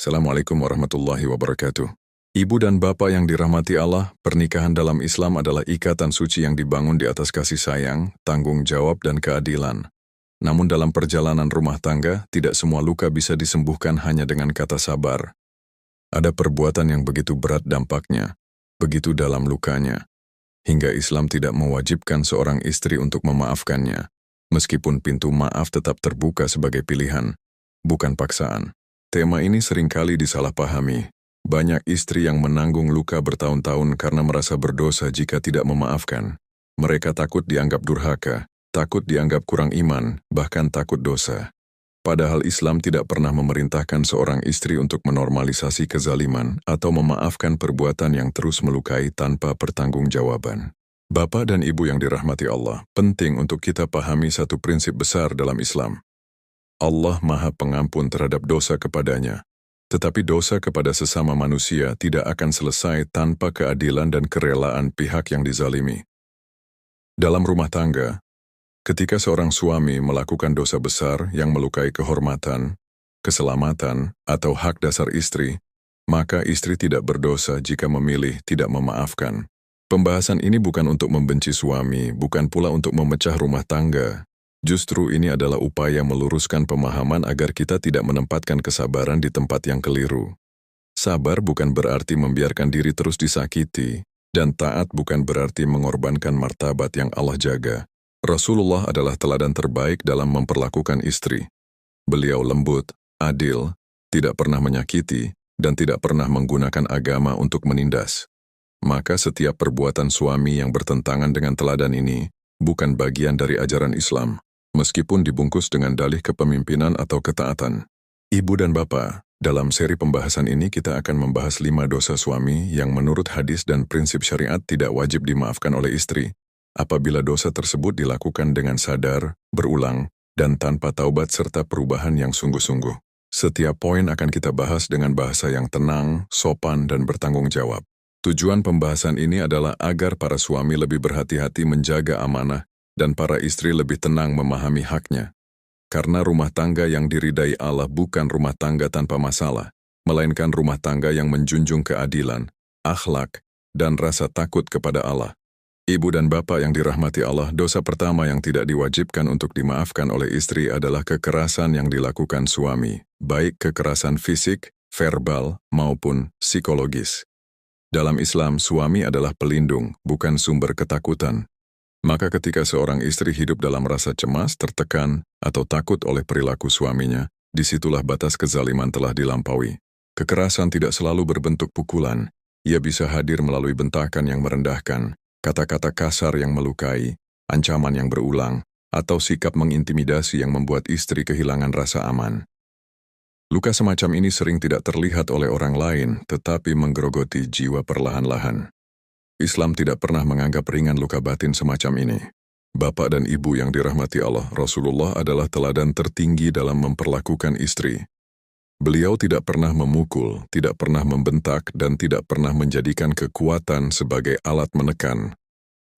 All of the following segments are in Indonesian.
Assalamualaikum warahmatullahi wabarakatuh. Ibu dan bapak yang dirahmati Allah, pernikahan dalam Islam adalah ikatan suci yang dibangun di atas kasih sayang, tanggung jawab, dan keadilan. Namun dalam perjalanan rumah tangga, tidak semua luka bisa disembuhkan hanya dengan kata sabar. Ada perbuatan yang begitu berat dampaknya, begitu dalam lukanya, hingga Islam tidak mewajibkan seorang istri untuk memaafkannya, meskipun pintu maaf tetap terbuka sebagai pilihan, bukan paksaan. Tema ini seringkali disalahpahami. Banyak istri yang menanggung luka bertahun-tahun karena merasa berdosa jika tidak memaafkan. Mereka takut dianggap durhaka, takut dianggap kurang iman, bahkan takut dosa. Padahal Islam tidak pernah memerintahkan seorang istri untuk menormalisasi kezaliman atau memaafkan perbuatan yang terus melukai tanpa pertanggungjawaban. Bapak dan Ibu yang dirahmati Allah, penting untuk kita pahami satu prinsip besar dalam Islam. Allah Maha Pengampun terhadap dosa kepadanya, tetapi dosa kepada sesama manusia tidak akan selesai tanpa keadilan dan kerelaan pihak yang dizalimi. Dalam rumah tangga, ketika seorang suami melakukan dosa besar yang melukai kehormatan, keselamatan, atau hak dasar istri, maka istri tidak berdosa jika memilih tidak memaafkan. Pembahasan ini bukan untuk membenci suami, bukan pula untuk memecah rumah tangga. Justru ini adalah upaya meluruskan pemahaman agar kita tidak menempatkan kesabaran di tempat yang keliru. Sabar bukan berarti membiarkan diri terus disakiti, dan taat bukan berarti mengorbankan martabat yang Allah jaga. Rasulullah adalah teladan terbaik dalam memperlakukan istri. Beliau lembut, adil, tidak pernah menyakiti, dan tidak pernah menggunakan agama untuk menindas. Maka setiap perbuatan suami yang bertentangan dengan teladan ini bukan bagian dari ajaran Islam, meskipun dibungkus dengan dalih kepemimpinan atau ketaatan. Ibu dan Bapak, dalam seri pembahasan ini kita akan membahas 5 dosa suami yang menurut hadis dan prinsip syariat tidak wajib dimaafkan oleh istri, apabila dosa tersebut dilakukan dengan sadar, berulang, dan tanpa taubat serta perubahan yang sungguh-sungguh. Setiap poin akan kita bahas dengan bahasa yang tenang, sopan, dan bertanggung jawab. Tujuan pembahasan ini adalah agar para suami lebih berhati-hati menjaga amanah dan para istri lebih tenang memahami haknya. Karena rumah tangga yang diridai Allah bukan rumah tangga tanpa masalah, melainkan rumah tangga yang menjunjung keadilan, akhlak, dan rasa takut kepada Allah. Ibu dan bapak yang dirahmati Allah, dosa pertama yang tidak diwajibkan untuk dimaafkan oleh istri adalah kekerasan yang dilakukan suami, baik kekerasan fisik, verbal, maupun psikologis. Dalam Islam, suami adalah pelindung, bukan sumber ketakutan. Maka ketika seorang istri hidup dalam rasa cemas, tertekan, atau takut oleh perilaku suaminya, disitulah batas kezaliman telah dilampaui. Kekerasan tidak selalu berbentuk pukulan. Ia bisa hadir melalui bentakan yang merendahkan, kata-kata kasar yang melukai, ancaman yang berulang, atau sikap mengintimidasi yang membuat istri kehilangan rasa aman. Luka semacam ini sering tidak terlihat oleh orang lain, tetapi menggerogoti jiwa perlahan-lahan. Islam tidak pernah menganggap ringan luka batin semacam ini. Bapak dan Ibu yang dirahmati Allah, Rasulullah adalah teladan tertinggi dalam memperlakukan istri. Beliau tidak pernah memukul, tidak pernah membentak, dan tidak pernah menjadikan kekuatan sebagai alat menekan.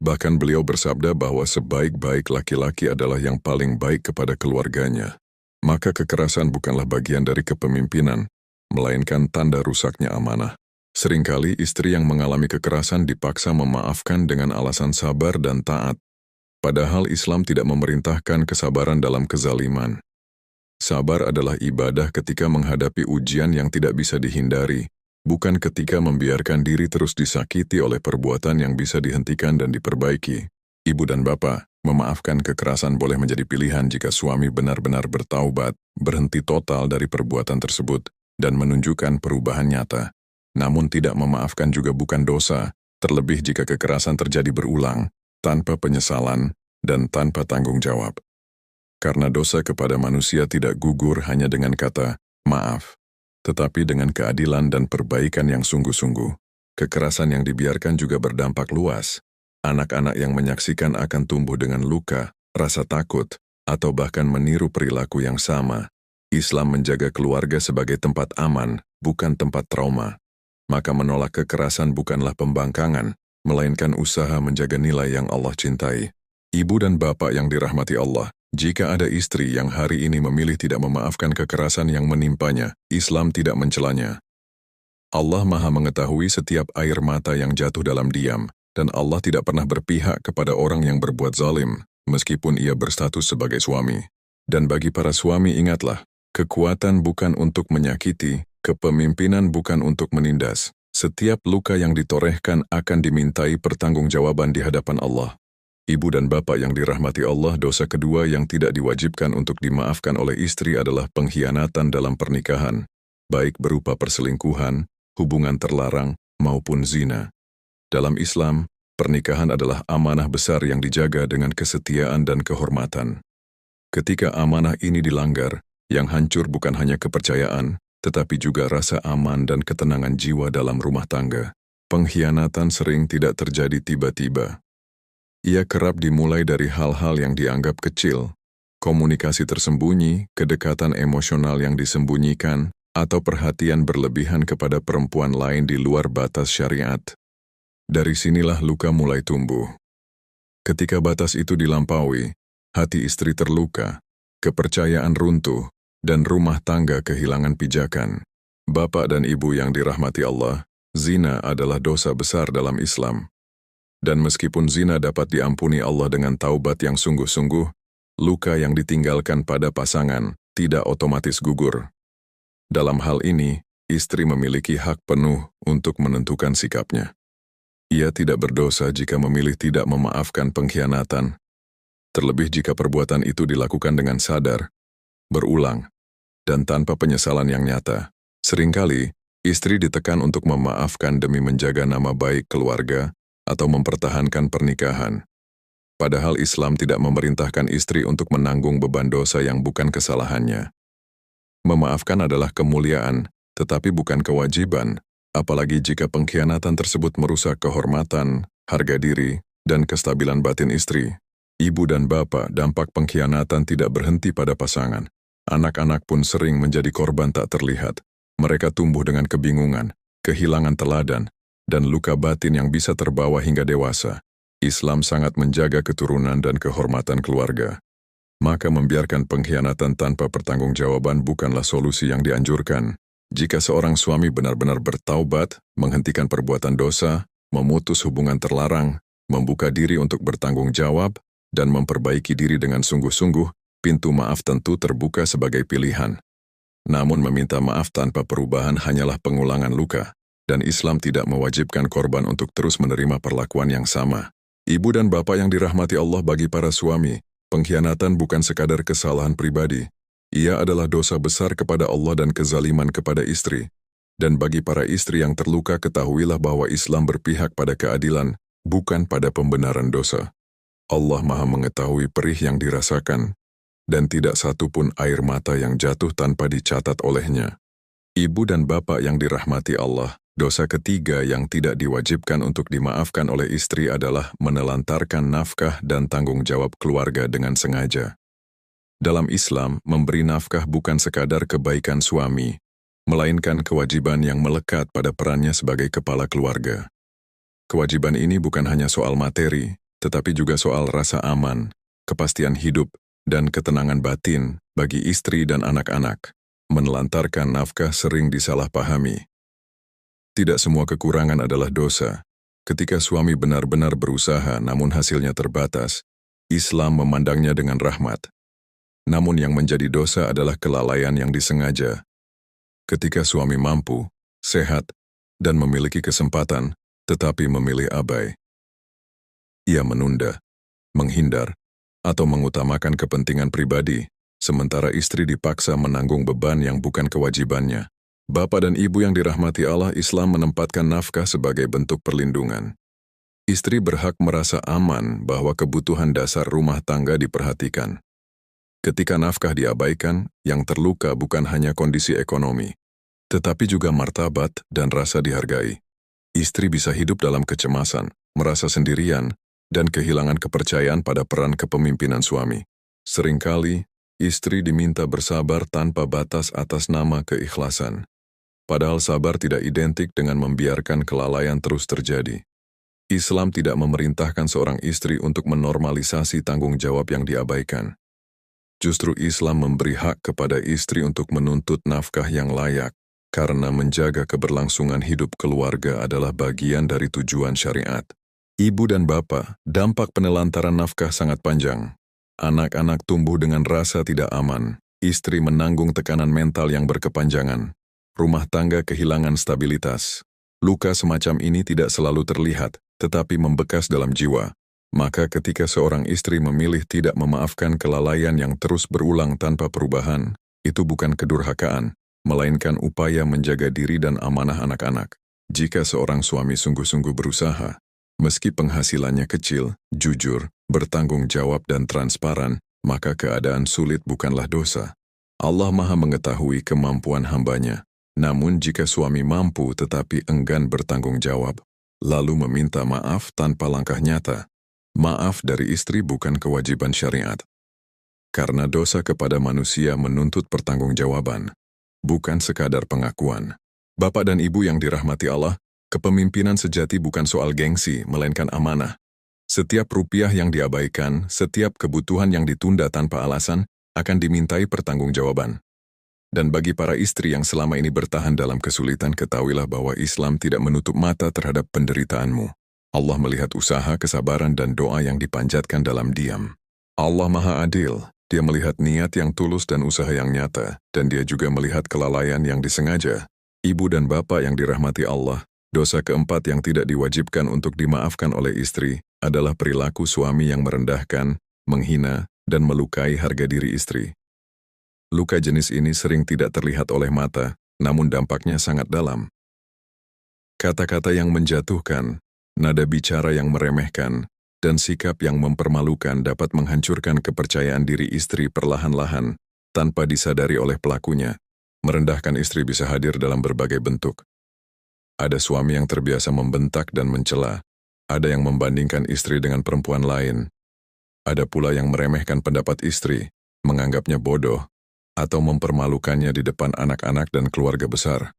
Bahkan beliau bersabda bahwa sebaik-baik laki-laki adalah yang paling baik kepada keluarganya. Maka kekerasan bukanlah bagian dari kepemimpinan, melainkan tanda rusaknya amanah. Seringkali istri yang mengalami kekerasan dipaksa memaafkan dengan alasan sabar dan taat. Padahal Islam tidak memerintahkan kesabaran dalam kezaliman. Sabar adalah ibadah ketika menghadapi ujian yang tidak bisa dihindari, bukan ketika membiarkan diri terus disakiti oleh perbuatan yang bisa dihentikan dan diperbaiki. Ibu dan bapak, memaafkan kekerasan boleh menjadi pilihan jika suami benar-benar bertaubat, berhenti total dari perbuatan tersebut, dan menunjukkan perubahan nyata. Namun tidak memaafkan juga bukan dosa, terlebih jika kekerasan terjadi berulang, tanpa penyesalan, dan tanpa tanggung jawab. Karena dosa kepada manusia tidak gugur hanya dengan kata maaf, tetapi dengan keadilan dan perbaikan yang sungguh-sungguh. Kekerasan yang dibiarkan juga berdampak luas. Anak-anak yang menyaksikan akan tumbuh dengan luka, rasa takut, atau bahkan meniru perilaku yang sama. Islam menjaga keluarga sebagai tempat aman, bukan tempat trauma. Maka menolak kekerasan bukanlah pembangkangan, melainkan usaha menjaga nilai yang Allah cintai. Ibu dan bapak yang dirahmati Allah, Jika ada istri yang hari ini memilih tidak memaafkan kekerasan yang menimpanya, Islam tidak mencelanya. Allah Maha mengetahui setiap air mata yang jatuh dalam diam, dan Allah tidak pernah berpihak kepada orang yang berbuat zalim, meskipun ia berstatus sebagai suami. Dan bagi para suami ingatlah, kekuatan bukan untuk menyakiti, kepemimpinan bukan untuk menindas. Setiap luka yang ditorehkan akan dimintai pertanggungjawaban di hadapan Allah. Ibu dan bapak yang dirahmati Allah, dosa kedua yang tidak diwajibkan untuk dimaafkan oleh istri adalah pengkhianatan dalam pernikahan, baik berupa perselingkuhan, hubungan terlarang, maupun zina. Dalam Islam, pernikahan adalah amanah besar yang dijaga dengan kesetiaan dan kehormatan. Ketika amanah ini dilanggar, yang hancur bukan hanya kepercayaan, tetapi juga rasa aman dan ketenangan jiwa dalam rumah tangga. Pengkhianatan sering tidak terjadi tiba-tiba. Ia kerap dimulai dari hal-hal yang dianggap kecil, komunikasi tersembunyi, kedekatan emosional yang disembunyikan, atau perhatian berlebihan kepada perempuan lain di luar batas syariat. Dari sinilah luka mulai tumbuh. Ketika batas itu dilampaui, hati istri terluka, kepercayaan runtuh, dan rumah tangga kehilangan pijakan. Bapak dan ibu yang dirahmati Allah, zina adalah dosa besar dalam Islam. Dan meskipun zina dapat diampuni Allah dengan taubat yang sungguh-sungguh, luka yang ditinggalkan pada pasangan tidak otomatis gugur. Dalam hal ini, istri memiliki hak penuh untuk menentukan sikapnya. Ia tidak berdosa jika memilih tidak memaafkan pengkhianatan, terlebih jika perbuatan itu dilakukan dengan sadar, berulang, dan tanpa penyesalan yang nyata. Seringkali, istri ditekan untuk memaafkan demi menjaga nama baik keluarga atau mempertahankan pernikahan. Padahal Islam tidak memerintahkan istri untuk menanggung beban dosa yang bukan kesalahannya. Memaafkan adalah kemuliaan, tetapi bukan kewajiban, apalagi jika pengkhianatan tersebut merusak kehormatan, harga diri, dan kestabilan batin istri. Ibu dan bapak, dampak pengkhianatan tidak berhenti pada pasangan. Anak-anak pun sering menjadi korban tak terlihat. Mereka tumbuh dengan kebingungan, kehilangan teladan, dan luka batin yang bisa terbawa hingga dewasa. Islam sangat menjaga keturunan dan kehormatan keluarga. Maka membiarkan pengkhianatan tanpa pertanggungjawaban bukanlah solusi yang dianjurkan. Jika seorang suami benar-benar bertaubat, menghentikan perbuatan dosa, memutus hubungan terlarang, membuka diri untuk bertanggung jawab, dan memperbaiki diri dengan sungguh-sungguh, pintu maaf tentu terbuka sebagai pilihan. Namun meminta maaf tanpa perubahan hanyalah pengulangan luka. Dan Islam tidak mewajibkan korban untuk terus menerima perlakuan yang sama. Ibu dan bapak yang dirahmati Allah, bagi para suami, pengkhianatan bukan sekadar kesalahan pribadi. Ia adalah dosa besar kepada Allah dan kezaliman kepada istri. Dan bagi para istri yang terluka, ketahuilah bahwa Islam berpihak pada keadilan, bukan pada pembenaran dosa. Allah Maha mengetahui perih yang dirasakan, dan tidak satu pun air mata yang jatuh tanpa dicatat olehnya. Ibu dan bapak yang dirahmati Allah, dosa ketiga yang tidak diwajibkan untuk dimaafkan oleh istri adalah menelantarkan nafkah dan tanggung jawab keluarga dengan sengaja. Dalam Islam, memberi nafkah bukan sekadar kebaikan suami, melainkan kewajiban yang melekat pada perannya sebagai kepala keluarga. Kewajiban ini bukan hanya soal materi, tetapi juga soal rasa aman, kepastian hidup, dan ketenangan batin bagi istri dan anak-anak. Menelantarkan nafkah sering disalahpahami. Tidak semua kekurangan adalah dosa. Ketika suami benar-benar berusaha namun hasilnya terbatas, Islam memandangnya dengan rahmat. Namun yang menjadi dosa adalah kelalaian yang disengaja. Ketika suami mampu, sehat, dan memiliki kesempatan, tetapi memilih abai. Ia menunda, menghindar, atau mengutamakan kepentingan pribadi, sementara istri dipaksa menanggung beban yang bukan kewajibannya. Bapak dan ibu yang dirahmati Allah, Islam menempatkan nafkah sebagai bentuk perlindungan. Istri berhak merasa aman bahwa kebutuhan dasar rumah tangga diperhatikan. Ketika nafkah diabaikan, yang terluka bukan hanya kondisi ekonomi, tetapi juga martabat dan rasa dihargai. Istri bisa hidup dalam kecemasan, merasa sendirian, dan kehilangan kepercayaan pada peran kepemimpinan suami. Seringkali, istri diminta bersabar tanpa batas atas nama keikhlasan. Padahal sabar tidak identik dengan membiarkan kelalaian terus terjadi. Islam tidak memerintahkan seorang istri untuk menormalisasi tanggung jawab yang diabaikan. Justru Islam memberi hak kepada istri untuk menuntut nafkah yang layak, karena menjaga keberlangsungan hidup keluarga adalah bagian dari tujuan syariat. Ibu dan bapak, dampak penelantaran nafkah sangat panjang. Anak-anak tumbuh dengan rasa tidak aman, istri menanggung tekanan mental yang berkepanjangan, rumah tangga kehilangan stabilitas. Luka semacam ini tidak selalu terlihat, tetapi membekas dalam jiwa. Maka ketika seorang istri memilih tidak memaafkan kelalaian yang terus berulang tanpa perubahan, itu bukan kedurhakaan, melainkan upaya menjaga diri dan amanah anak-anak. Jika seorang suami sungguh-sungguh berusaha, meski penghasilannya kecil, jujur, bertanggung jawab dan transparan, maka keadaan sulit bukanlah dosa. Allah Maha mengetahui kemampuan hambanya. Namun jika suami mampu tetapi enggan bertanggung jawab, lalu meminta maaf tanpa langkah nyata, maaf dari istri bukan kewajiban syariat. Karena dosa kepada manusia menuntut pertanggungjawaban, bukan sekadar pengakuan. Bapak dan Ibu yang dirahmati Allah, kepemimpinan sejati bukan soal gengsi, melainkan amanah. Setiap rupiah yang diabaikan, setiap kebutuhan yang ditunda tanpa alasan, akan dimintai pertanggungjawaban. Dan bagi para istri yang selama ini bertahan dalam kesulitan, ketahuilah bahwa Islam tidak menutup mata terhadap penderitaanmu. Allah melihat usaha, kesabaran, dan doa yang dipanjatkan dalam diam. Allah Maha Adil, Dia melihat niat yang tulus dan usaha yang nyata, dan Dia juga melihat kelalaian yang disengaja. Ibu dan bapak yang dirahmati Allah, dosa keempat yang tidak diwajibkan untuk dimaafkan oleh istri adalah perilaku suami yang merendahkan, menghina, dan melukai harga diri istri. Luka jenis ini sering tidak terlihat oleh mata, namun dampaknya sangat dalam. Kata-kata yang menjatuhkan, nada bicara yang meremehkan, dan sikap yang mempermalukan dapat menghancurkan kepercayaan diri istri perlahan-lahan, tanpa disadari oleh pelakunya. Merendahkan istri bisa hadir dalam berbagai bentuk. Ada suami yang terbiasa membentak dan mencela, ada yang membandingkan istri dengan perempuan lain, ada pula yang meremehkan pendapat istri, menganggapnya bodoh, atau mempermalukannya di depan anak-anak dan keluarga besar.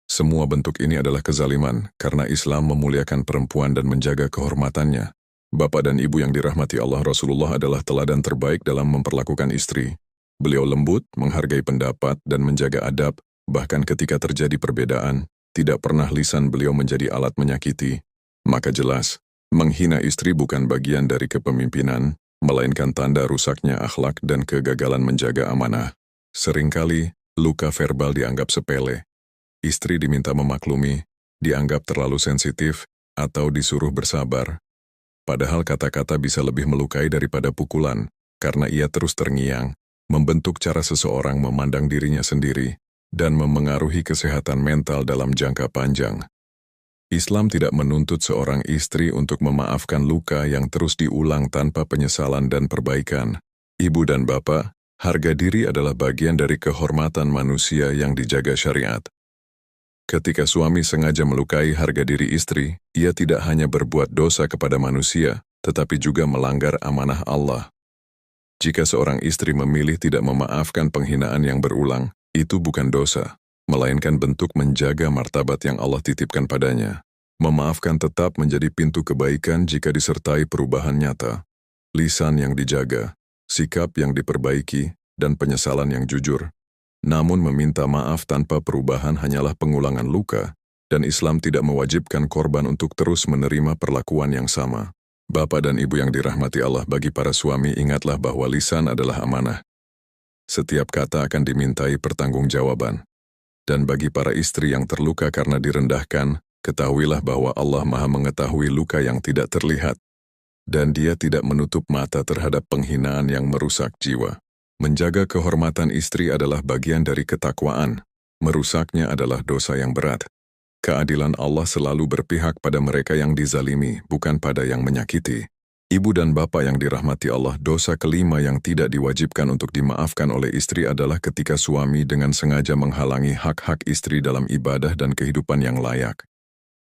Semua bentuk ini adalah kezaliman karena Islam memuliakan perempuan dan menjaga kehormatannya. Bapak dan Ibu yang dirahmati Allah, Rasulullah adalah teladan terbaik dalam memperlakukan istri. Beliau lembut, menghargai pendapat, dan menjaga adab, bahkan ketika terjadi perbedaan, tidak pernah lisan beliau menjadi alat menyakiti. Maka jelas, menghina istri bukan bagian dari kepemimpinan, melainkan tanda rusaknya akhlak dan kegagalan menjaga amanah. Seringkali, luka verbal dianggap sepele. Istri diminta memaklumi, dianggap terlalu sensitif, atau disuruh bersabar. Padahal kata-kata bisa lebih melukai daripada pukulan, karena ia terus terngiang, membentuk cara seseorang memandang dirinya sendiri, dan memengaruhi kesehatan mental dalam jangka panjang. Islam tidak menuntut seorang istri untuk memaafkan luka yang terus diulang tanpa penyesalan dan perbaikan. Ibu dan bapak, harga diri adalah bagian dari kehormatan manusia yang dijaga syariat. Ketika suami sengaja melukai harga diri istri, ia tidak hanya berbuat dosa kepada manusia, tetapi juga melanggar amanah Allah. Jika seorang istri memilih tidak memaafkan penghinaan yang berulang, itu bukan dosa, melainkan bentuk menjaga martabat yang Allah titipkan padanya. Memaafkan tetap menjadi pintu kebaikan jika disertai perubahan nyata, lisan yang dijaga, sikap yang diperbaiki, dan penyesalan yang jujur. Namun meminta maaf tanpa perubahan hanyalah pengulangan luka, dan Islam tidak mewajibkan korban untuk terus menerima perlakuan yang sama. Bapak dan Ibu yang dirahmati Allah, bagi para suami ingatlah bahwa lisan adalah amanah. Setiap kata akan dimintai pertanggungjawaban. Dan bagi para istri yang terluka karena direndahkan, ketahuilah bahwa Allah Maha mengetahui luka yang tidak terlihat, dan Dia tidak menutup mata terhadap penghinaan yang merusak jiwa. Menjaga kehormatan istri adalah bagian dari ketakwaan, merusaknya adalah dosa yang berat. Keadilan Allah selalu berpihak pada mereka yang dizalimi, bukan pada yang menyakiti. Ibu dan bapak yang dirahmati Allah, dosa kelima yang tidak diwajibkan untuk dimaafkan oleh istri adalah ketika suami dengan sengaja menghalangi hak-hak istri dalam ibadah dan kehidupan yang layak.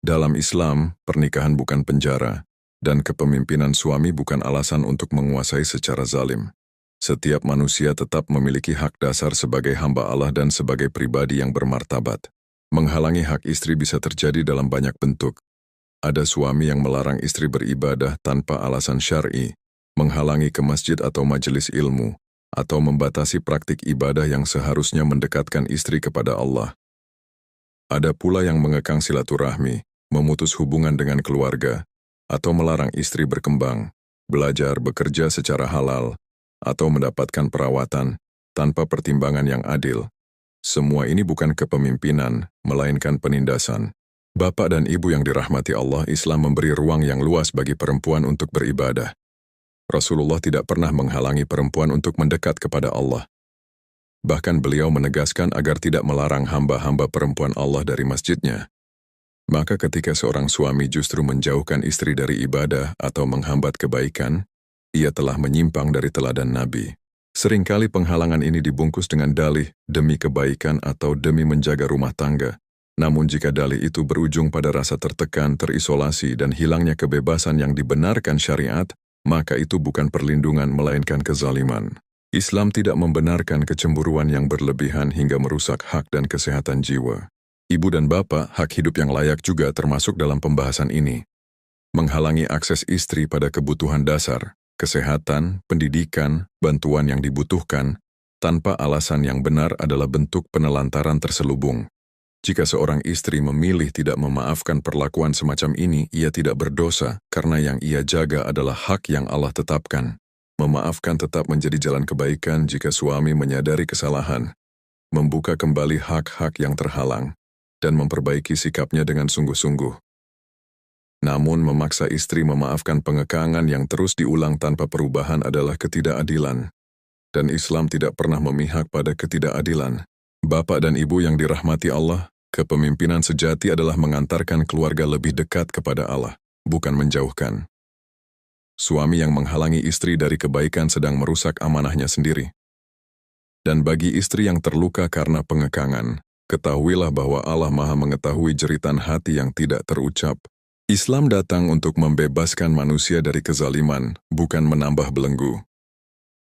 Dalam Islam, pernikahan bukan penjara, dan kepemimpinan suami bukan alasan untuk menguasai secara zalim. Setiap manusia tetap memiliki hak dasar sebagai hamba Allah dan sebagai pribadi yang bermartabat. Menghalangi hak istri bisa terjadi dalam banyak bentuk. Ada suami yang melarang istri beribadah tanpa alasan syar'i, menghalangi ke masjid atau majelis ilmu, atau membatasi praktik ibadah yang seharusnya mendekatkan istri kepada Allah. Ada pula yang mengekang silaturahmi, memutus hubungan dengan keluarga, atau melarang istri berkembang, belajar, bekerja secara halal, atau mendapatkan perawatan tanpa pertimbangan yang adil. Semua ini bukan kepemimpinan, melainkan penindasan. Bapak dan Ibu yang dirahmati Allah, Islam memberi ruang yang luas bagi perempuan untuk beribadah. Rasulullah tidak pernah menghalangi perempuan untuk mendekat kepada Allah. Bahkan beliau menegaskan agar tidak melarang hamba-hamba perempuan Allah dari masjidnya. Maka ketika seorang suami justru menjauhkan istri dari ibadah atau menghambat kebaikan, ia telah menyimpang dari teladan Nabi. Seringkali penghalangan ini dibungkus dengan dalih demi kebaikan atau demi menjaga rumah tangga. Namun jika dalih itu berujung pada rasa tertekan, terisolasi, dan hilangnya kebebasan yang dibenarkan syariat, maka itu bukan perlindungan melainkan kezaliman. Islam tidak membenarkan kecemburuan yang berlebihan hingga merusak hak dan kesehatan jiwa. Ibu dan bapak, hak hidup yang layak juga termasuk dalam pembahasan ini. Menghalangi akses istri pada kebutuhan dasar, kesehatan, pendidikan, bantuan yang dibutuhkan, tanpa alasan yang benar adalah bentuk penelantaran terselubung. Jika seorang istri memilih tidak memaafkan perlakuan semacam ini, ia tidak berdosa karena yang ia jaga adalah hak yang Allah tetapkan. Memaafkan tetap menjadi jalan kebaikan jika suami menyadari kesalahan, membuka kembali hak-hak yang terhalang, dan memperbaiki sikapnya dengan sungguh-sungguh. Namun memaksa istri memaafkan pengekangan yang terus diulang tanpa perubahan adalah ketidakadilan. Dan Islam tidak pernah memihak pada ketidakadilan. Bapak dan Ibu yang dirahmati Allah, kepemimpinan sejati adalah mengantarkan keluarga lebih dekat kepada Allah, bukan menjauhkan. Suami yang menghalangi istri dari kebaikan sedang merusak amanahnya sendiri. Dan bagi istri yang terluka karena pengekangan, ketahuilah bahwa Allah Maha mengetahui jeritan hati yang tidak terucap. Islam datang untuk membebaskan manusia dari kezaliman, bukan menambah belenggu.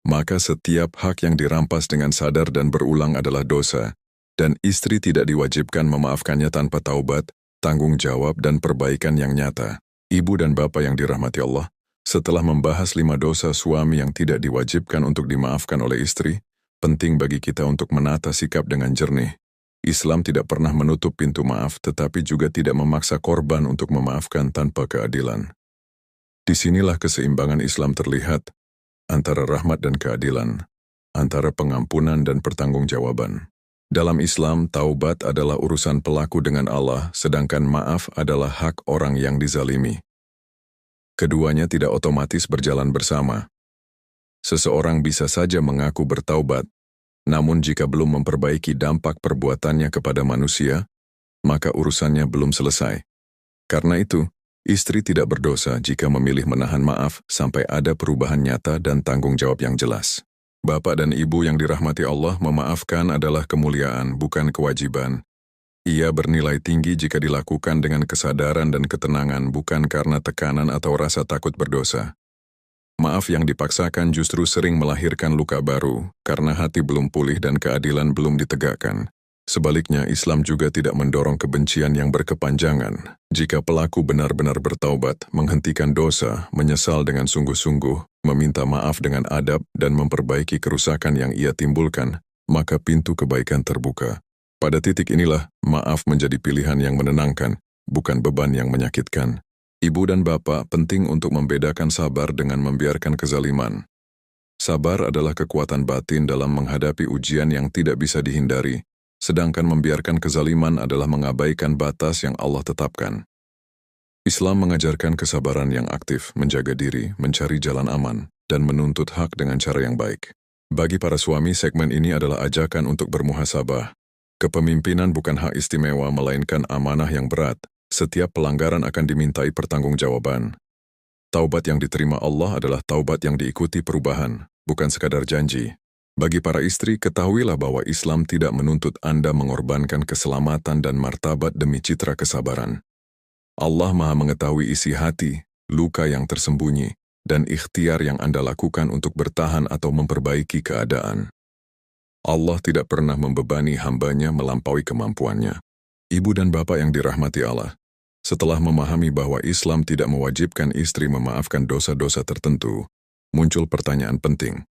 Maka setiap hak yang dirampas dengan sadar dan berulang adalah dosa, dan istri tidak diwajibkan memaafkannya tanpa taubat, tanggung jawab, dan perbaikan yang nyata. Ibu dan bapak yang dirahmati Allah, setelah membahas 5 dosa suami yang tidak diwajibkan untuk dimaafkan oleh istri, penting bagi kita untuk menata sikap dengan jernih. Islam tidak pernah menutup pintu maaf, tetapi juga tidak memaksa korban untuk memaafkan tanpa keadilan. Disinilah keseimbangan Islam terlihat, antara rahmat dan keadilan, antara pengampunan dan pertanggungjawaban. Dalam Islam, taubat adalah urusan pelaku dengan Allah, sedangkan maaf adalah hak orang yang dizalimi. Keduanya tidak otomatis berjalan bersama. Seseorang bisa saja mengaku bertaubat, namun jika belum memperbaiki dampak perbuatannya kepada manusia, maka urusannya belum selesai. Karena itu, istri tidak berdosa jika memilih menahan maaf sampai ada perubahan nyata dan tanggung jawab yang jelas. Bapak dan Ibu yang dirahmati Allah, memaafkan adalah kemuliaan, bukan kewajiban. Ia bernilai tinggi jika dilakukan dengan kesadaran dan ketenangan, bukan karena tekanan atau rasa takut berdosa. Maaf yang dipaksakan justru sering melahirkan luka baru, karena hati belum pulih dan keadilan belum ditegakkan. Sebaliknya, Islam juga tidak mendorong kebencian yang berkepanjangan. Jika pelaku benar-benar bertaubat, menghentikan dosa, menyesal dengan sungguh-sungguh, meminta maaf dengan adab, dan memperbaiki kerusakan yang ia timbulkan, maka pintu kebaikan terbuka. Pada titik inilah, maaf menjadi pilihan yang menenangkan, bukan beban yang menyakitkan. Ibu dan bapak penting untuk membedakan sabar dengan membiarkan kezaliman. Sabar adalah kekuatan batin dalam menghadapi ujian yang tidak bisa dihindari, sedangkan membiarkan kezaliman adalah mengabaikan batas yang Allah tetapkan. Islam mengajarkan kesabaran yang aktif, menjaga diri, mencari jalan aman, dan menuntut hak dengan cara yang baik. Bagi para suami, segmen ini adalah ajakan untuk bermuhasabah. Kepemimpinan bukan hak istimewa melainkan amanah yang berat. Setiap pelanggaran akan dimintai pertanggungjawaban. Taubat yang diterima Allah adalah taubat yang diikuti perubahan, bukan sekadar janji. Bagi para istri, ketahuilah bahwa Islam tidak menuntut Anda mengorbankan keselamatan dan martabat demi citra kesabaran. Allah Maha mengetahui isi hati, luka yang tersembunyi, dan ikhtiar yang Anda lakukan untuk bertahan atau memperbaiki keadaan. Allah tidak pernah membebani hambanya melampaui kemampuannya. Ibu dan bapak yang dirahmati Allah, setelah memahami bahwa Islam tidak mewajibkan istri memaafkan dosa-dosa tertentu, muncul pertanyaan penting.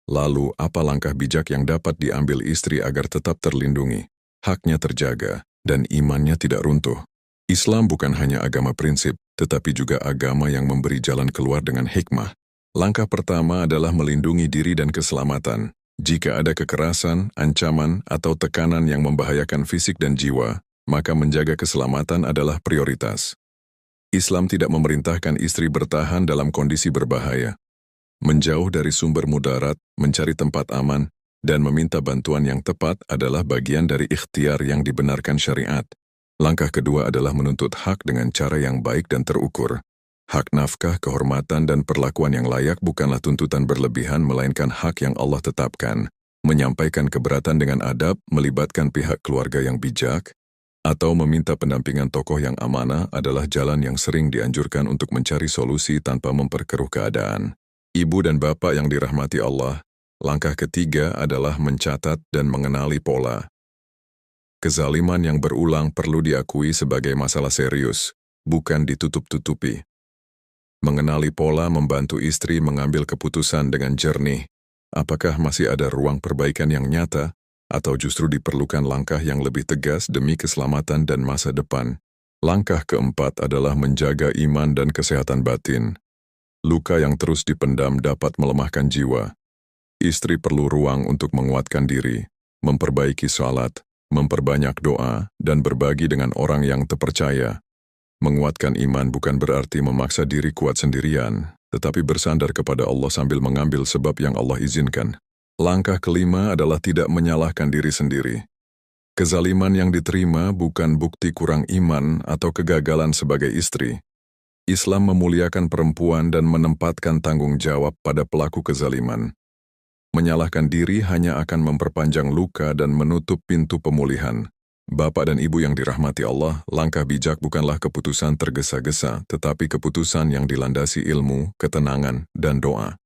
Lalu, apa langkah bijak yang dapat diambil istri agar tetap terlindungi, haknya terjaga, dan imannya tidak runtuh? Islam bukan hanya agama prinsip, tetapi juga agama yang memberi jalan keluar dengan hikmah. Langkah pertama adalah melindungi diri dan keselamatan. Jika ada kekerasan, ancaman, atau tekanan yang membahayakan fisik dan jiwa, maka menjaga keselamatan adalah prioritas. Islam tidak memerintahkan istri bertahan dalam kondisi berbahaya. Menjauh dari sumber mudarat, mencari tempat aman, dan meminta bantuan yang tepat adalah bagian dari ikhtiar yang dibenarkan syariat. Langkah kedua adalah menuntut hak dengan cara yang baik dan terukur. Hak nafkah, kehormatan, dan perlakuan yang layak bukanlah tuntutan berlebihan, melainkan hak yang Allah tetapkan. Menyampaikan keberatan dengan adab, melibatkan pihak keluarga yang bijak, atau meminta pendampingan tokoh yang amanah adalah jalan yang sering dianjurkan untuk mencari solusi tanpa memperkeruh keadaan. Ibu dan bapak yang dirahmati Allah, langkah ketiga adalah mencatat dan mengenali pola. Kezaliman yang berulang perlu diakui sebagai masalah serius, bukan ditutup-tutupi. Mengenali pola membantu istri mengambil keputusan dengan jernih. Apakah masih ada ruang perbaikan yang nyata, atau justru diperlukan langkah yang lebih tegas demi keselamatan dan masa depan? Langkah keempat adalah menjaga iman dan kesehatan batin. Luka yang terus dipendam dapat melemahkan jiwa. Istri perlu ruang untuk menguatkan diri, memperbaiki salat, memperbanyak doa, dan berbagi dengan orang yang terpercaya. Menguatkan iman bukan berarti memaksa diri kuat sendirian, tetapi bersandar kepada Allah sambil mengambil sebab yang Allah izinkan. Langkah kelima adalah tidak menyalahkan diri sendiri. Kezaliman yang diterima bukan bukti kurang iman atau kegagalan sebagai istri. Islam memuliakan perempuan dan menempatkan tanggung jawab pada pelaku kezaliman. Menyalahkan diri hanya akan memperpanjang luka dan menutup pintu pemulihan. Bapak dan ibu yang dirahmati Allah, langkah bijak bukanlah keputusan tergesa-gesa, tetapi keputusan yang dilandasi ilmu, ketenangan, dan doa.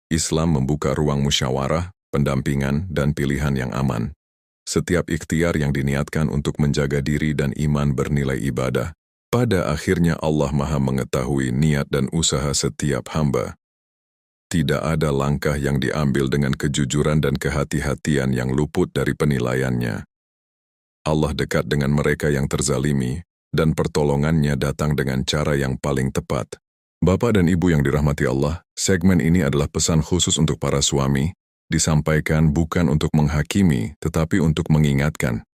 Islam membuka ruang musyawarah, pendampingan, dan pilihan yang aman. Setiap ikhtiar yang diniatkan untuk menjaga diri dan iman bernilai ibadah. Pada akhirnya Allah Maha mengetahui niat dan usaha setiap hamba. Tidak ada langkah yang diambil dengan kejujuran dan kehati-hatian yang luput dari penilaiannya. Allah dekat dengan mereka yang terzalimi, dan pertolongannya datang dengan cara yang paling tepat. Bapak dan Ibu yang dirahmati Allah, segmen ini adalah pesan khusus untuk para suami, disampaikan bukan untuk menghakimi, tetapi untuk mengingatkan.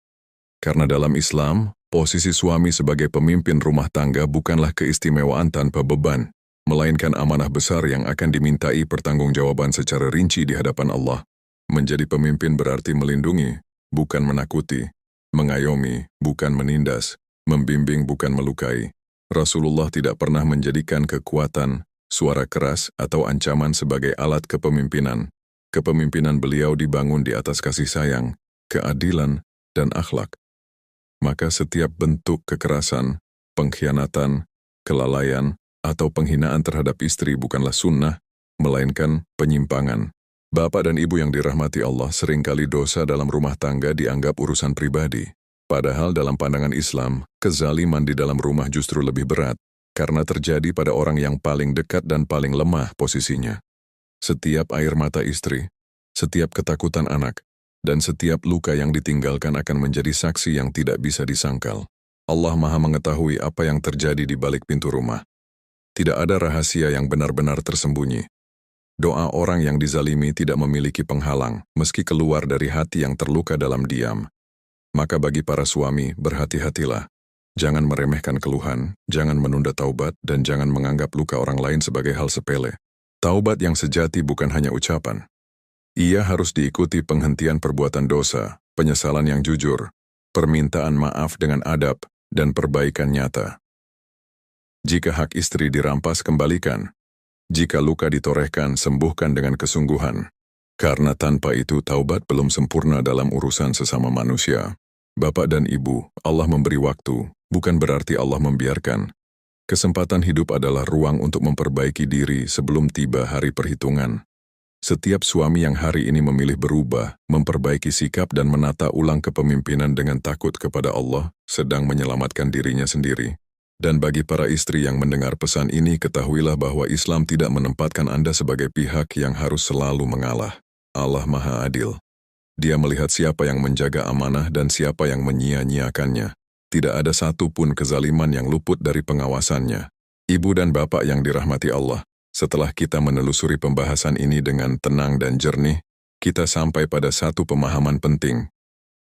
Karena dalam Islam, posisi suami sebagai pemimpin rumah tangga bukanlah keistimewaan tanpa beban, melainkan amanah besar yang akan dimintai pertanggungjawaban secara rinci di hadapan Allah. Menjadi pemimpin berarti melindungi, bukan menakuti, mengayomi, bukan menindas, membimbing bukan melukai. Rasulullah tidak pernah menjadikan kekuatan, suara keras, atau ancaman sebagai alat kepemimpinan. Kepemimpinan beliau dibangun di atas kasih sayang, keadilan, dan akhlak. Maka setiap bentuk kekerasan, pengkhianatan, kelalaian, atau penghinaan terhadap istri bukanlah sunnah, melainkan penyimpangan. Bapak dan ibu yang dirahmati Allah, seringkali dosa dalam rumah tangga dianggap urusan pribadi. Padahal dalam pandangan Islam, kezaliman di dalam rumah justru lebih berat, karena terjadi pada orang yang paling dekat dan paling lemah posisinya. Setiap air mata istri, setiap ketakutan anak, dan setiap luka yang ditinggalkan akan menjadi saksi yang tidak bisa disangkal. Allah Maha mengetahui apa yang terjadi di balik pintu rumah. Tidak ada rahasia yang benar-benar tersembunyi. Doa orang yang dizalimi tidak memiliki penghalang, meski keluar dari hati yang terluka dalam diam. Maka bagi para suami, berhati-hatilah. Jangan meremehkan keluhan, jangan menunda taubat, dan jangan menganggap luka orang lain sebagai hal sepele. Taubat yang sejati bukan hanya ucapan. Ia harus diikuti penghentian perbuatan dosa, penyesalan yang jujur, permintaan maaf dengan adab, dan perbaikan nyata. Jika hak istri dirampas, kembalikan. Jika luka ditorehkan, sembuhkan dengan kesungguhan. Karena tanpa itu taubat belum sempurna dalam urusan sesama manusia. Bapak dan Ibu, Allah memberi waktu, bukan berarti Allah membiarkan. Kesempatan hidup adalah ruang untuk memperbaiki diri sebelum tiba hari perhitungan. Setiap suami yang hari ini memilih berubah, memperbaiki sikap dan menata ulang kepemimpinan dengan takut kepada Allah, sedang menyelamatkan dirinya sendiri. Dan bagi para istri yang mendengar pesan ini, ketahuilah bahwa Islam tidak menempatkan Anda sebagai pihak yang harus selalu mengalah. Allah Maha Adil. Dia melihat siapa yang menjaga amanah dan siapa yang menyia-nyiakannya. Tidak ada satu pun kezaliman yang luput dari pengawasannya. Ibu dan bapak yang dirahmati Allah, setelah kita menelusuri pembahasan ini dengan tenang dan jernih, kita sampai pada satu pemahaman penting.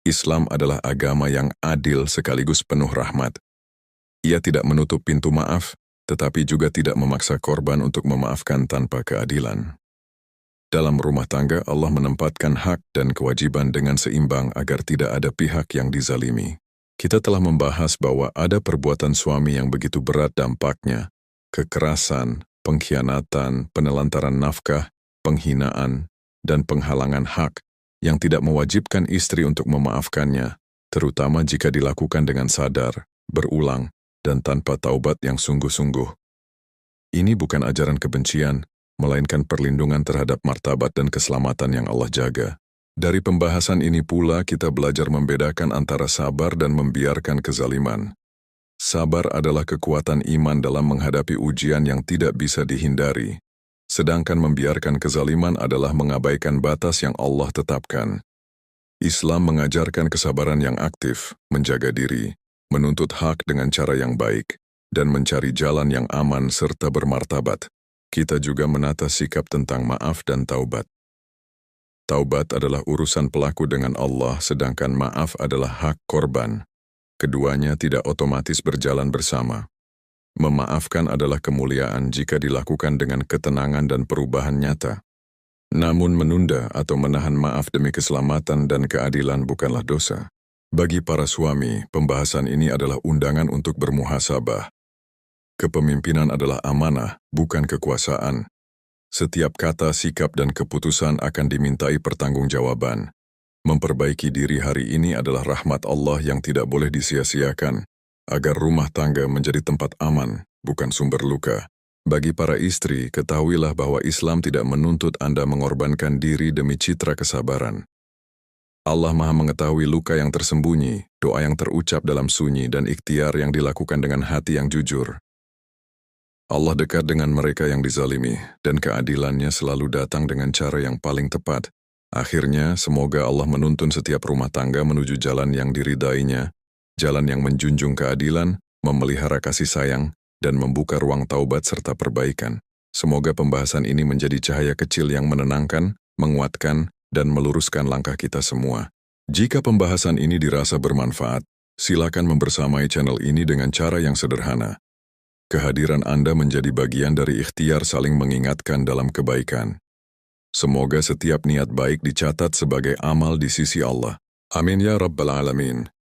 Islam adalah agama yang adil sekaligus penuh rahmat. Ia tidak menutup pintu maaf, tetapi juga tidak memaksa korban untuk memaafkan tanpa keadilan. Dalam rumah tangga, Allah menempatkan hak dan kewajiban dengan seimbang agar tidak ada pihak yang dizalimi. Kita telah membahas bahwa ada perbuatan suami yang begitu berat dampaknya, kekerasan, pengkhianatan, penelantaran nafkah, penghinaan, dan penghalangan hak yang tidak mewajibkan istri untuk memaafkannya, terutama jika dilakukan dengan sadar, berulang, dan tanpa taubat yang sungguh-sungguh. Ini bukan ajaran kebencian, melainkan perlindungan terhadap martabat dan keselamatan yang Allah jaga. Dari pembahasan ini pula kita belajar membedakan antara sabar dan membiarkan kezaliman. Sabar adalah kekuatan iman dalam menghadapi ujian yang tidak bisa dihindari. Sedangkan membiarkan kezaliman adalah mengabaikan batas yang Allah tetapkan. Islam mengajarkan kesabaran yang aktif, menjaga diri, menuntut hak dengan cara yang baik, dan mencari jalan yang aman serta bermartabat. Kita juga menata sikap tentang maaf dan taubat. Taubat adalah urusan pelaku dengan Allah, sedangkan maaf adalah hak korban. Keduanya tidak otomatis berjalan bersama. Memaafkan adalah kemuliaan jika dilakukan dengan ketenangan dan perubahan nyata. Namun menunda atau menahan maaf demi keselamatan dan keadilan bukanlah dosa. Bagi para suami, pembahasan ini adalah undangan untuk bermuhasabah. Kepemimpinan adalah amanah, bukan kekuasaan. Setiap kata, sikap, dan keputusan akan dimintai pertanggungjawaban. Memperbaiki diri hari ini adalah rahmat Allah yang tidak boleh disia-siakan, agar rumah tangga menjadi tempat aman, bukan sumber luka. Bagi para istri, ketahuilah bahwa Islam tidak menuntut Anda mengorbankan diri demi citra kesabaran. Allah Maha mengetahui luka yang tersembunyi, doa yang terucap dalam sunyi, dan ikhtiar yang dilakukan dengan hati yang jujur. Allah dekat dengan mereka yang dizalimi, dan keadilannya selalu datang dengan cara yang paling tepat. Akhirnya, semoga Allah menuntun setiap rumah tangga menuju jalan yang diridainya, jalan yang menjunjung keadilan, memelihara kasih sayang, dan membuka ruang taubat serta perbaikan. Semoga pembahasan ini menjadi cahaya kecil yang menenangkan, menguatkan, dan meluruskan langkah kita semua. Jika pembahasan ini dirasa bermanfaat, silakan membersamai channel ini dengan cara yang sederhana. Kehadiran Anda menjadi bagian dari ikhtiar saling mengingatkan dalam kebaikan. Semoga setiap niat baik dicatat sebagai amal di sisi Allah. Amin ya Rabbal Alamin.